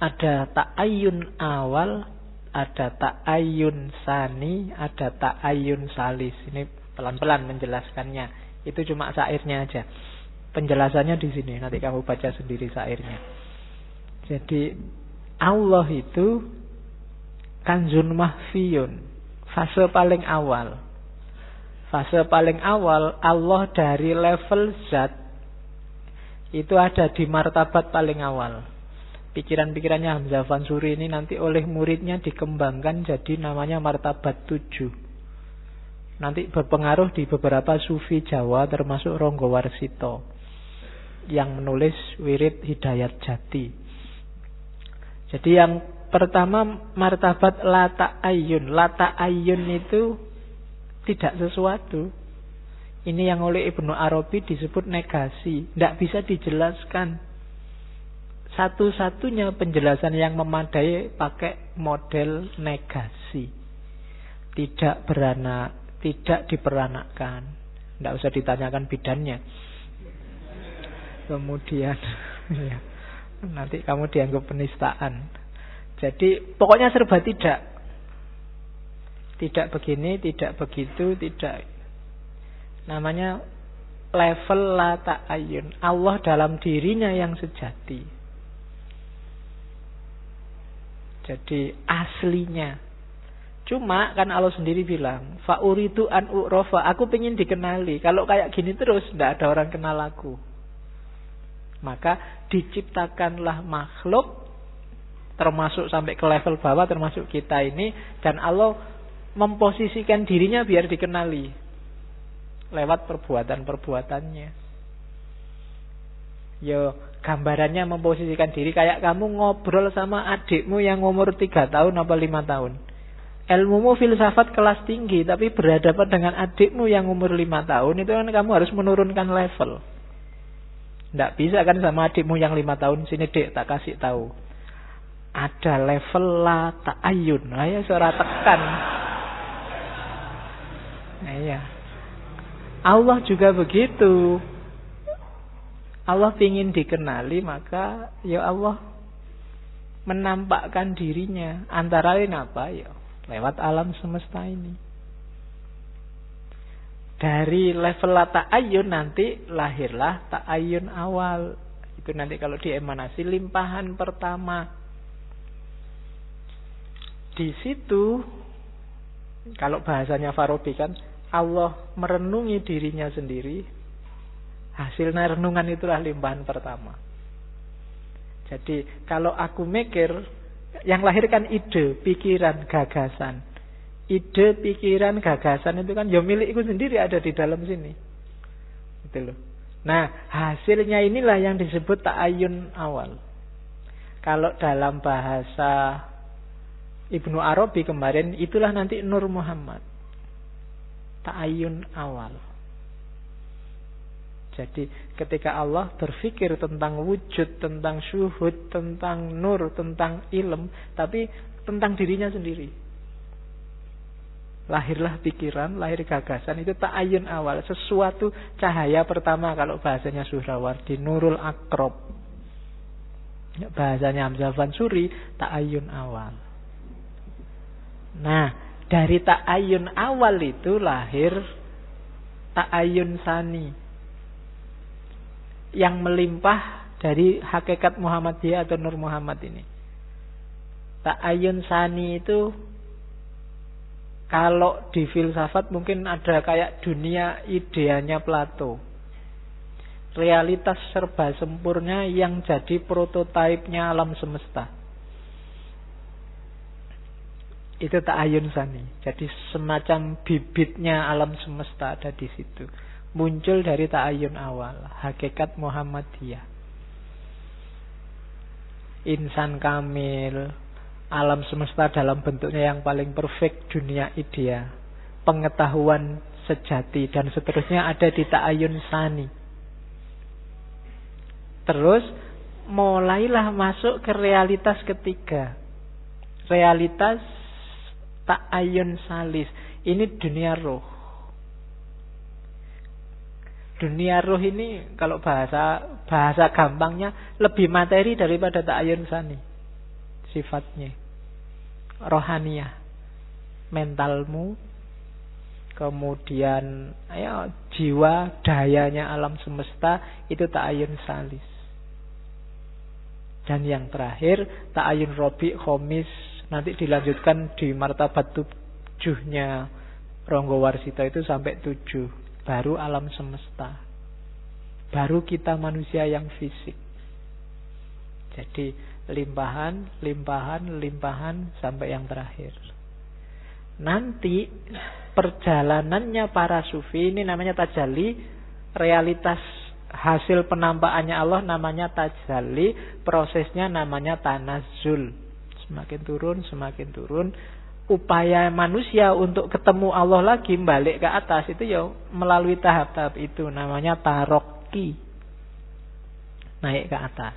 Ada ta'ayyun awal, ada ta'ayyun sani, ada ta'ayyun salis. Ini pelan-pelan menjelaskannya. Itu cuma syairnya aja. Penjelasannya di sini. Nanti kamu baca sendiri syairnya. Jadi Allah itu kanzun mahfiyun. Fase paling awal. Fase paling awal Allah dari level zat itu ada di martabat paling awal. Pikiran-pikirannya Hamzah Fansuri ini nanti oleh muridnya dikembangkan jadi namanya martabat 7. Nanti berpengaruh di beberapa sufi Jawa termasuk Ronggo Warsito yang menulis wirid Hidayat Jati. Jadi yang pertama martabat la ta'ayyun. La ta'ayyun itu tidak sesuatu. Ini yang oleh Ibnu Arabi disebut negasi. Tidak bisa dijelaskan. Satu-satunya penjelasan yang memadai pakai model negasi. Tidak beranak, tidak diperanakkan. Tidak usah ditanyakan bidannya. Kemudian ya, nanti kamu dianggap penistaan. Jadi pokoknya serba tidak. Tidak begini, tidak begitu, tidak. Namanya level la ta'ayyun. Allah dalam dirinya yang sejati. Jadi aslinya. Cuma kan Allah sendiri bilang, fa'uridu an u'rofa, aku pengen dikenali. Kalau kayak gini terus tidak ada orang kenal aku. Maka diciptakanlah makhluk, termasuk sampai ke level bawah, termasuk kita ini, dan Allah memposisikan dirinya biar dikenali lewat perbuatan-perbuatannya. Yo, gambarannya memposisikan diri kayak kamu ngobrol sama adikmu yang umur 3 tahun apa 5 tahun. Ilmumu filsafat kelas tinggi, tapi berhadapan dengan adikmu yang umur 5 tahun, itu kan kamu harus menurunkan level. Tidak bisa kan sama adikmu yang 5 tahun, sini dek tak kasih tahu. Ada level la ta'ayyun. Nah ya suara tekan. Nah iya. Allah juga begitu. Allah ingin dikenali, maka ya Allah menampakkan dirinya. Antara lain apa? Ya lewat alam semesta ini. Dari level ta'ayyun nanti lahirlah ta'ayyun awal. Itu nanti kalau di emanasi limpahan pertama. Di situ kalau bahasanya Farabi kan Allah merenungi dirinya sendiri. Hasil renungan itulah limpahan pertama. Jadi kalau aku mikir, yang lahir kan ide, pikiran, gagasan. Ide, pikiran, gagasan itu kan ya milikku sendiri, ada di dalam sini. Gitu loh. Nah, hasilnya inilah yang disebut ta'ayyun awal. Kalau dalam bahasa Ibnu Arabi kemarin, itulah nanti Nur Muhammad. Ta'ayyun awal. Jadi ketika Allah berpikir tentang wujud, tentang syuhud, tentang nur, tentang ilm, tapi tentang dirinya sendiri. Lahirlah pikiran, lahir gagasan, itu ta'ayyun awal. Sesuatu cahaya pertama kalau bahasanya Suhrawardi, Nurul Akrob. Bahasanya Hamzah Fansuri, ta'ayyun awal. Nah, dari ta'ayyun awal itu lahir ta'ayyun sani. Yang melimpah dari hakikat Muhammadiyah atau Nur Muhammad ini. Ta'ayyun sani itu kalau di filsafat mungkin ada kayak dunia ideanya Plato. Realitas serba sempurna yang jadi prototipenya alam semesta. Itu ta'ayyun sani. Jadi semacam bibitnya alam semesta ada di situ. Muncul dari ta'ayyun awal, hakikat Muhammadiyah. Insan kamil, alam semesta dalam bentuknya yang paling perfect, dunia idea, pengetahuan sejati dan seterusnya ada di ta'ayyun sani. Terus mulailah masuk ke realitas ketiga. Realitas ta'ayyun salis. Ini dunia roh. Dunia roh ini kalau bahasa gampangnya lebih materi daripada ta'ayyun sani. sifatnya. Rohaniyah, mentalmu, kemudian jiwa, dayanya alam semesta, itu ta'ayun salis. Dan yang terakhir ta'ayun robi, khomis, nanti dilanjutkan di martabat 7-nya Ronggo Warsito itu sampai 7. Baru alam semesta, baru kita manusia yang fisik. Jadi limpahan sampai yang terakhir. Nanti perjalanannya para sufi ini namanya tajalli. Realitas hasil penampakannya Allah namanya tajalli. Prosesnya namanya tanazzul. Semakin turun. Upaya manusia untuk ketemu Allah lagi, balik ke atas, itu ya melalui tahap-tahap itu. Namanya tarokki, naik ke atas.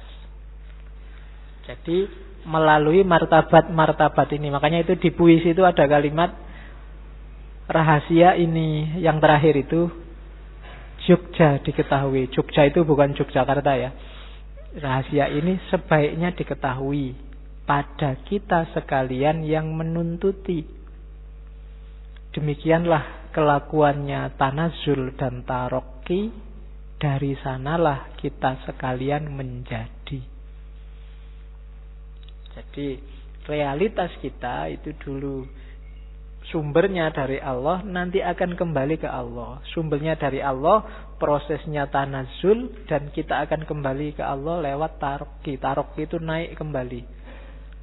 Jadi melalui martabat-martabat ini. Makanya itu di puisi itu ada kalimat rahasia ini. Yang terakhir itu Jogja diketahui. Jogja itu bukan Yogyakarta ya. Rahasia ini sebaiknya diketahui pada kita sekalian yang menuntuti. Demikianlah kelakuannya tanazul dan tarokki. Dari sanalah kita sekalian menjadi. Jadi realitas kita itu dulu sumbernya dari Allah, nanti akan kembali ke Allah. Sumbernya dari Allah, prosesnya tanazul, dan kita akan kembali ke Allah lewat tarokki. Tarokki itu naik kembali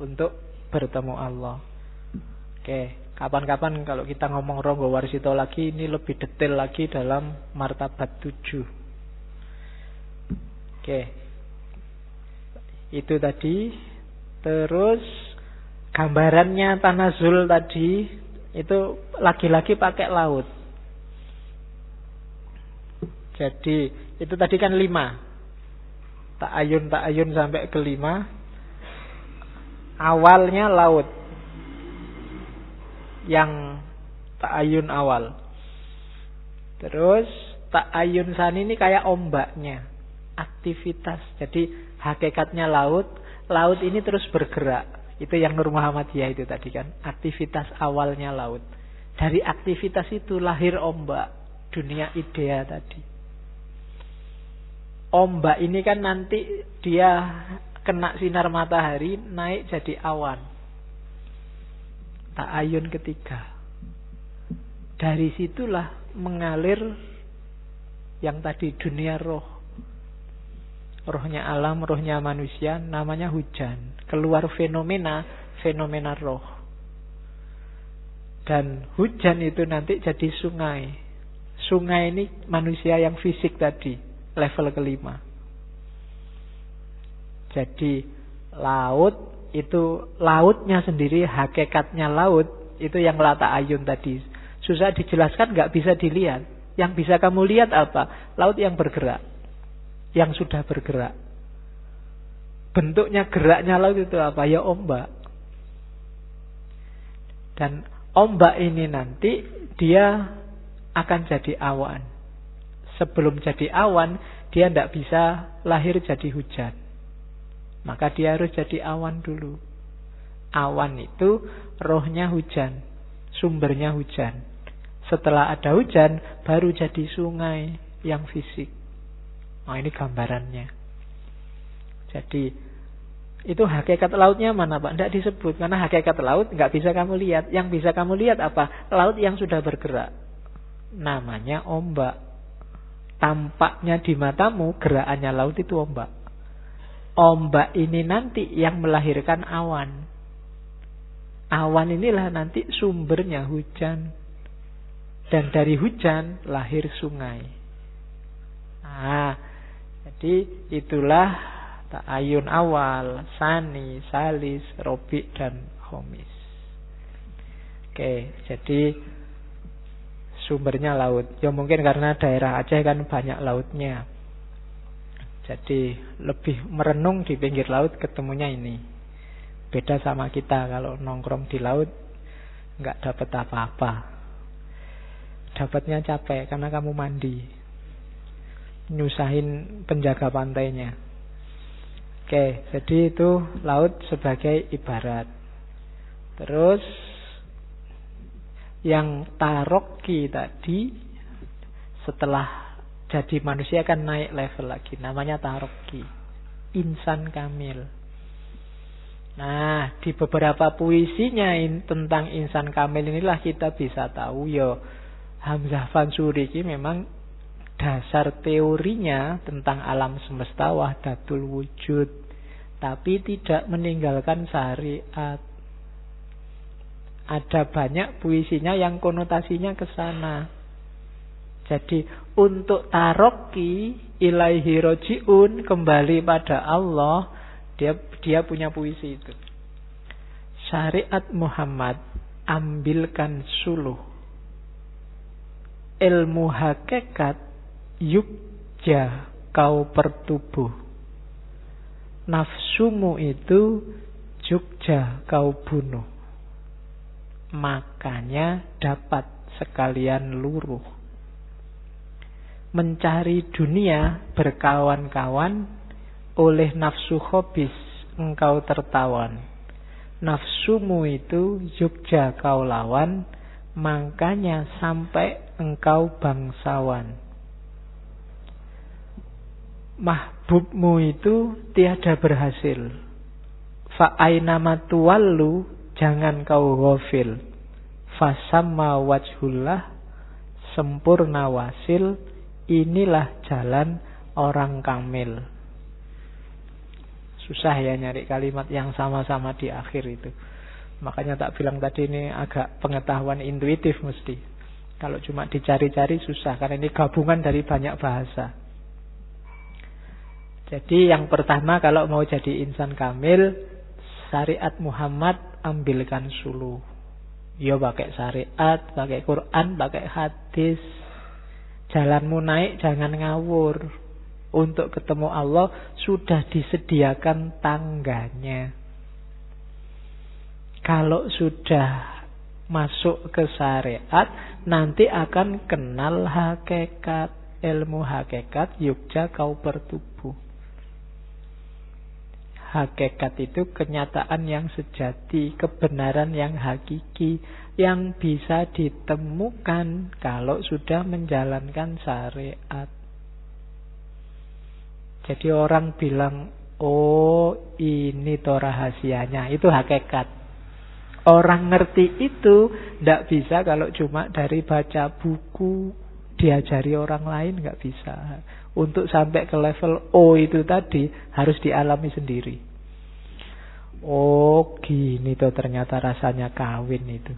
untuk bertemu Allah. Oke, kapan-kapan kalau kita ngomong Ronggo Warsito lagi, ini lebih detail lagi dalam martabat 7. Oke, itu tadi. Terus gambarannya tanazul tadi itu lagi-lagi pakai laut. Jadi itu tadi kan 5. Ta'ayun sampai ke 5. Awalnya laut. Yang ta'ayun awal. Terus ta'ayun sani ini kayak ombaknya, aktivitas. Jadi hakikatnya laut. Laut ini terus bergerak. Itu yang Nur Muhammadiyah itu tadi kan. Aktivitas awalnya laut. Dari aktivitas itu lahir ombak. Dunia idea tadi. Ombak ini kan nanti dia kena sinar matahari, naik jadi awan. Ta'ayun ketiga. Dari situlah mengalir yang tadi dunia roh. Rohnya alam, rohnya manusia, namanya hujan. Keluar fenomena roh. Dan hujan itu nanti jadi sungai. Sungai ini manusia yang fisik tadi, level kelima. Jadi laut itu, lautnya sendiri, hakikatnya laut itu yang lata ayun tadi. Susah dijelaskan, gak bisa dilihat. Yang bisa kamu lihat apa? Laut yang bergerak, yang sudah bergerak. Bentuknya geraknya laut itu apa? Ya ombak. Dan ombak ini nanti dia akan jadi awan. Sebelum jadi awan, dia tidak bisa lahir jadi hujan. Maka dia harus jadi awan dulu. Awan itu rohnya hujan, sumbernya hujan. Setelah ada hujan, baru jadi sungai yang fisik. Nah, ini gambarannya. Jadi itu hakikat lautnya mana Pak? Tidak disebut. Karena hakikat laut nggak bisa kamu lihat. Yang bisa kamu lihat apa? Laut yang sudah bergerak. Namanya ombak. Tampaknya di matamu, gerakannya laut itu ombak. Ombak ini nanti yang melahirkan awan. Awan inilah nanti sumbernya hujan. Dan dari hujan lahir sungai. Nah, jadi itulah ta'ayun awal, sani, salis, robi, dan khomis. Oke, jadi sumbernya laut. Ya mungkin karena daerah Aceh kan banyak lautnya. Jadi lebih merenung di pinggir laut ketemunya ini. Beda sama kita kalau nongkrong di laut nggak dapat apa-apa. Dapatnya capek karena kamu mandi, nyusahin penjaga pantainya. Oke, jadi itu laut sebagai ibarat. Terus yang taroki tadi, setelah jadi manusia kan naik level lagi, namanya taroki, insan kamil. Nah, di beberapa puisinya tentang insan kamil inilah kita bisa tahu ya Hamzah Fansuri ini memang dasar teorinya tentang alam semesta wahdatul wujud, tapi tidak meninggalkan syariat. Ada banyak puisinya yang konotasinya ke sana. Jadi untuk taroki ilaihi roji'un, kembali pada Allah, dia punya puisi itu. Syariat Muhammad, ambilkan suluh. Ilmu hakikat yukja kau pertubuh. Nafsumu itu jukja kau bunuh. Makanya dapat sekalian luruh. Mencari dunia berkawan-kawan, oleh nafsu khobis engkau tertawan. Nafsumu itu jukja kau lawan, makanya sampai engkau bangsawan. Mahbubmu itu tiada berhasil. Fa'ainama tuwallu, jangan kau ghafil. Fasamma wajhullah, sempurna wasil. Inilah jalan orang kamil. Susah ya nyari kalimat yang sama-sama di akhir itu. Makanya tak bilang tadi ini agak pengetahuan intuitif mesti. Kalau cuma dicari-cari susah, karena ini gabungan dari banyak bahasa. Jadi yang pertama, kalau mau jadi insan kamil, syariat Muhammad ambilkan suluh. Ya pakai syariat, pakai Quran, pakai hadis. Jalanmu naik jangan ngawur. Untuk ketemu Allah sudah disediakan tangganya. Kalau sudah masuk ke syariat, nanti akan kenal hakikat. Ilmu hakikat yukja kau bertubuh. Hakikat itu kenyataan yang sejati, kebenaran yang hakiki, yang bisa ditemukan kalau sudah menjalankan syariat. Jadi orang bilang, oh ini toh rahasianya, itu hakikat. Orang ngerti itu tidak bisa kalau cuma dari baca buku, diajari orang lain, nggak bisa. Untuk sampai ke level O itu tadi harus dialami sendiri. Oh gini tuh ternyata rasanya kawin itu.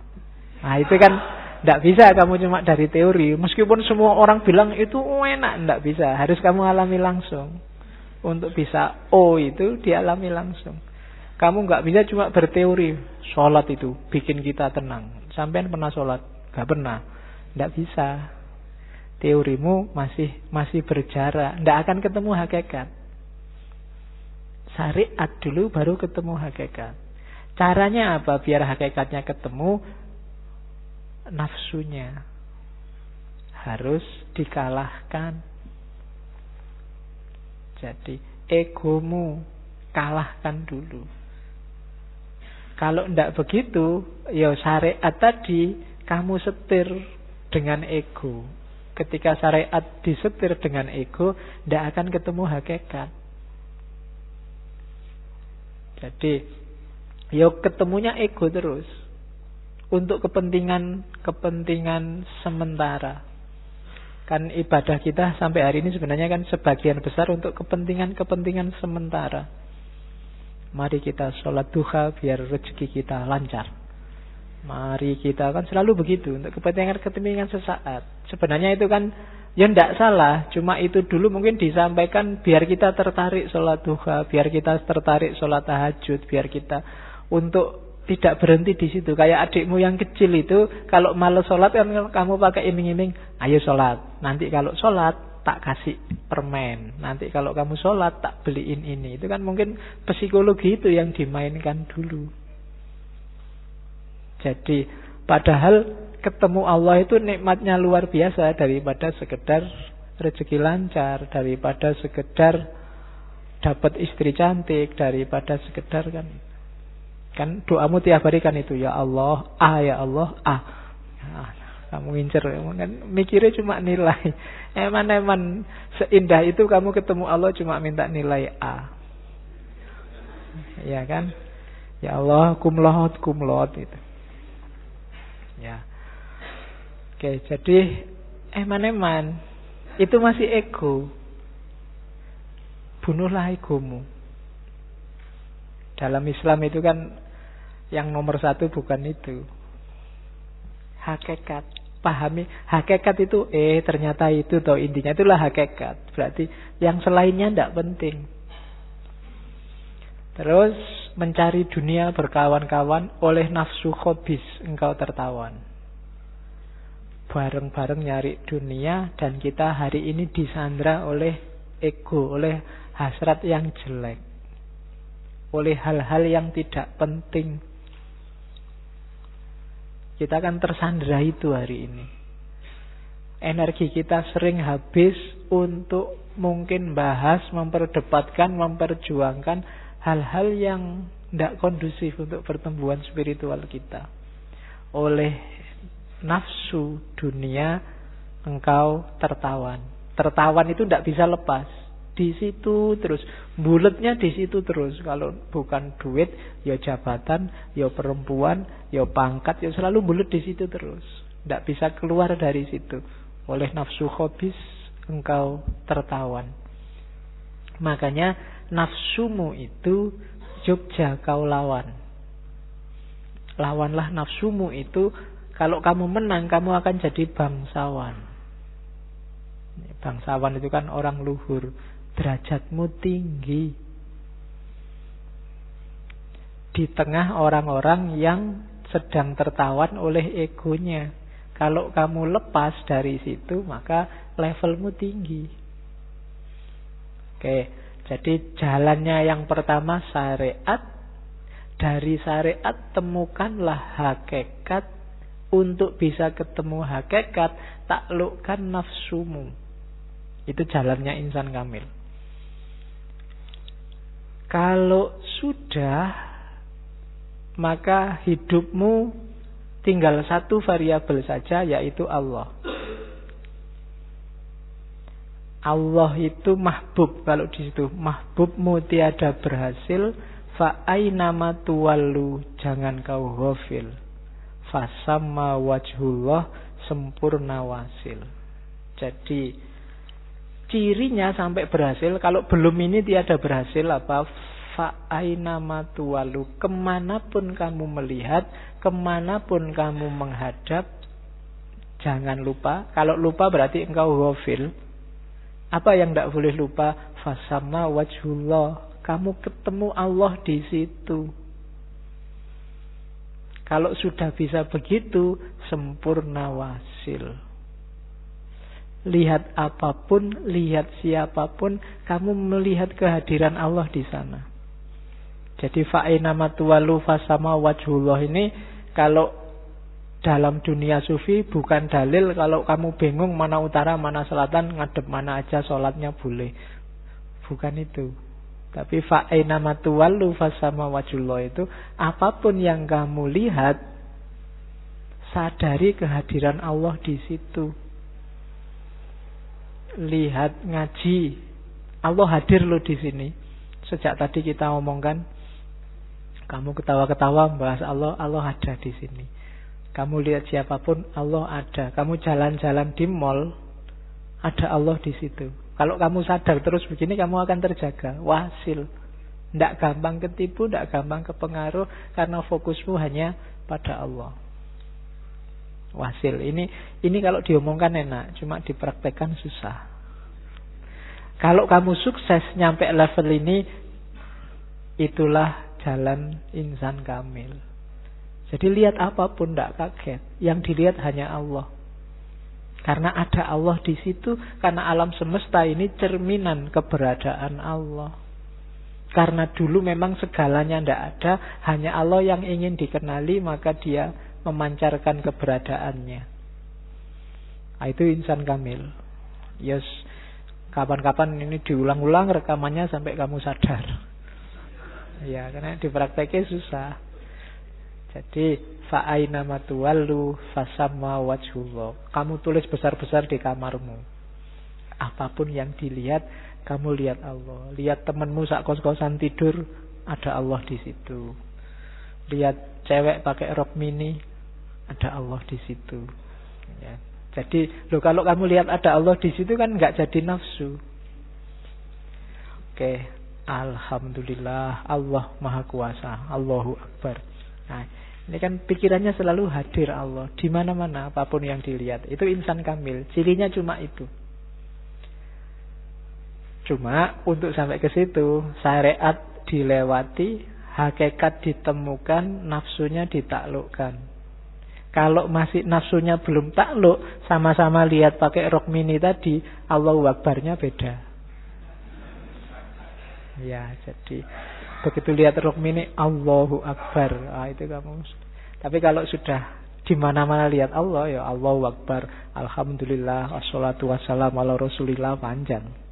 Nah itu kan tidak bisa kamu cuma dari teori. Meskipun semua orang bilang itu enak, tidak bisa. Harus kamu alami langsung. Untuk bisa O itu dialami langsung. Kamu nggak bisa cuma berteori. Sholat itu bikin kita tenang. Sampean pernah sholat? Nggak pernah. Tidak bisa. Teorimu masih berjarak, tidak akan ketemu hakikat. Syariat dulu baru ketemu hakikat. Caranya apa biar hakikatnya ketemu? Nafsunya harus dikalahkan. Jadi egomu kalahkan dulu. Kalau tidak begitu, ya syariat tadi kamu setir dengan ego. Ketika syariat disetir dengan ego, tidak akan ketemu hakikat. Jadi, yo ketemunya ego terus. Untuk kepentingan sementara. Kan ibadah kita sampai hari ini sebenarnya kan sebagian besar untuk kepentingan sementara. Mari kita sholat duha biar rezeki kita lancar. Mari kita kan selalu begitu, untuk kepentingan sesaat. Sebenarnya itu kan ya tidak salah, cuma itu dulu mungkin disampaikan biar kita tertarik sholat duha, biar kita tertarik sholat tahajud, biar kita untuk tidak berhenti di situ. Kayak adikmu yang kecil itu, kalau malas sholat kan kamu pakai iming-iming, ayo sholat. Nanti kalau sholat tak kasih permen. Nanti kalau kamu sholat tak beliin ini. Itu kan mungkin psikologi itu yang dimainkan dulu. Jadi padahal ketemu Allah itu nikmatnya luar biasa, daripada sekedar rezeki lancar, daripada sekedar dapat istri cantik daripada sekedar kan doamu tiap hari kan itu, ya Allah, ya Allah, Nah, kamu ngincer kan, mikirnya cuma nilai. Eman seindah itu kamu ketemu Allah cuma minta nilai A. Ya kan? Ya Allah, kumlot itu. Ya. Oke, jadi eman itu masih ego. Bunuhlah egomu. Dalam Islam itu kan yang nomor satu bukan itu. Hakikat. Pahami hakikat itu ternyata itu toh intinya, itulah hakikat. Berarti yang selainnya tidak penting. Terus mencari dunia berkawan-kawan, oleh nafsu khobis engkau tertawan. Bareng-bareng nyari dunia, dan kita hari ini disandra oleh ego, oleh hasrat yang jelek, oleh hal-hal yang tidak penting. Kita kan tersandra itu hari ini. Energi kita sering habis untuk mungkin bahas, memperdebatkan, memperjuangkan hal-hal yang tidak kondusif untuk pertumbuhan spiritual kita. Oleh nafsu dunia engkau tertawan. Tertawan itu tidak bisa lepas. Di situ terus, buletnya di situ terus. Kalau bukan duit, ya jabatan, ya perempuan, ya pangkat, ya selalu bulet di situ terus. Tidak bisa keluar dari situ. Oleh nafsu khobis engkau tertawan. Makanya nafsumu itu Jogja kau lawan. Lawanlah nafsumu itu. Kalau kamu menang, kamu akan jadi bangsawan. Bangsawan itu kan orang luhur, derajatmu tinggi di tengah orang-orang yang sedang tertawan oleh egonya. Kalau kamu lepas dari situ, maka levelmu tinggi. Oke, jadi jalannya yang pertama syariat. Dari syariat temukanlah hakikat. Untuk bisa ketemu hakikat, taklukkan nafsumu. Itu jalannya insan kamil. Kalau sudah, maka hidupmu tinggal satu variabel saja, yaitu Allah. Allah itu mahbub. Kalau di situ mahbubmu tiada berhasil, fa ainama tuwallu, jangan kau ghafil. Fasamma wajhullah, sempurna wasil. Jadi cirinya sampai berhasil. Kalau belum ini tiada berhasil apa? Fa'ainama tuwalu, kemanapun kamu melihat, kemanapun kamu menghadap, jangan lupa. Kalau lupa berarti engkau ghafil. Apa yang tidak boleh lupa? Fasamma wajhullah, kamu ketemu Allah di situ. Kalau sudah bisa begitu, sempurna wasil. Lihat apapun, lihat siapapun, kamu melihat kehadiran Allah di sana. Jadi fa'inama tuwalu fasama wajhullah ini, kalau dalam dunia sufi bukan dalil kalau kamu bingung mana utara, mana selatan, ngadep mana aja sholatnya boleh. Bukan itu. Tapi fa'inama tuwallu fasama wajhullah itu, apapun yang kamu lihat, sadari kehadiran Allah di situ. Lihat, ngaji, Allah hadir loh di sini. Sejak tadi kita omongkan, kamu ketawa-ketawa membahas Allah, Allah ada di sini. Kamu lihat siapapun, Allah ada. Kamu jalan-jalan di mall, ada Allah di situ. Kalau kamu sadar terus begini, kamu akan terjaga. Wasil. Tidak gampang ketipu, tidak gampang kepengaruh, karena fokusmu hanya pada Allah. Wasil. Ini kalau diomongkan enak, cuma dipraktekkan susah. Kalau kamu sukses nyampe level ini, itulah jalan insan kamil. Jadi lihat apapun tidak kaget. Yang dilihat hanya Allah. Karena ada Allah di situ, karena alam semesta ini cerminan keberadaan Allah. Karena dulu memang segalanya tidak ada, hanya Allah yang ingin dikenali, maka dia memancarkan keberadaannya. Itu insan kamil. Yes. Kapan-kapan ini diulang-ulang rekamannya sampai kamu sadar. Ya, karena diprakteknya susah. Jadi fa'aina matuwallu fasamma wajhullah. Kamu tulis besar-besar di kamarmu. Apapun yang dilihat, kamu lihat Allah. Lihat temanmu sak kos-kosan tidur, ada Allah di situ. Lihat cewek pakai rok mini, ada Allah di situ. Ya. Jadi, kalau kamu lihat ada Allah di situ kan nggak jadi nafsu. Oke, alhamdulillah, Allah Maha Kuasa, Allahu Akbar. Nah, ini kan pikirannya selalu hadir Allah di mana-mana, apapun yang dilihat. Itu insan kamil. Cirinya cuma itu. Cuma untuk sampai ke situ, syariat dilewati, hakikat ditemukan, nafsunya ditaklukkan. Kalau masih nafsunya belum takluk, sama-sama lihat pakai rok mini tadi, Allahu Akbarnya beda. Ya, jadi begitu lihat rok mini, Allahu Akbar. Itu kamu. Tapi kalau sudah di mana-mana lihat Allah, ya Allahu Akbar, alhamdulillah, wassalatu wassalamu ala Rasulillah, panjang.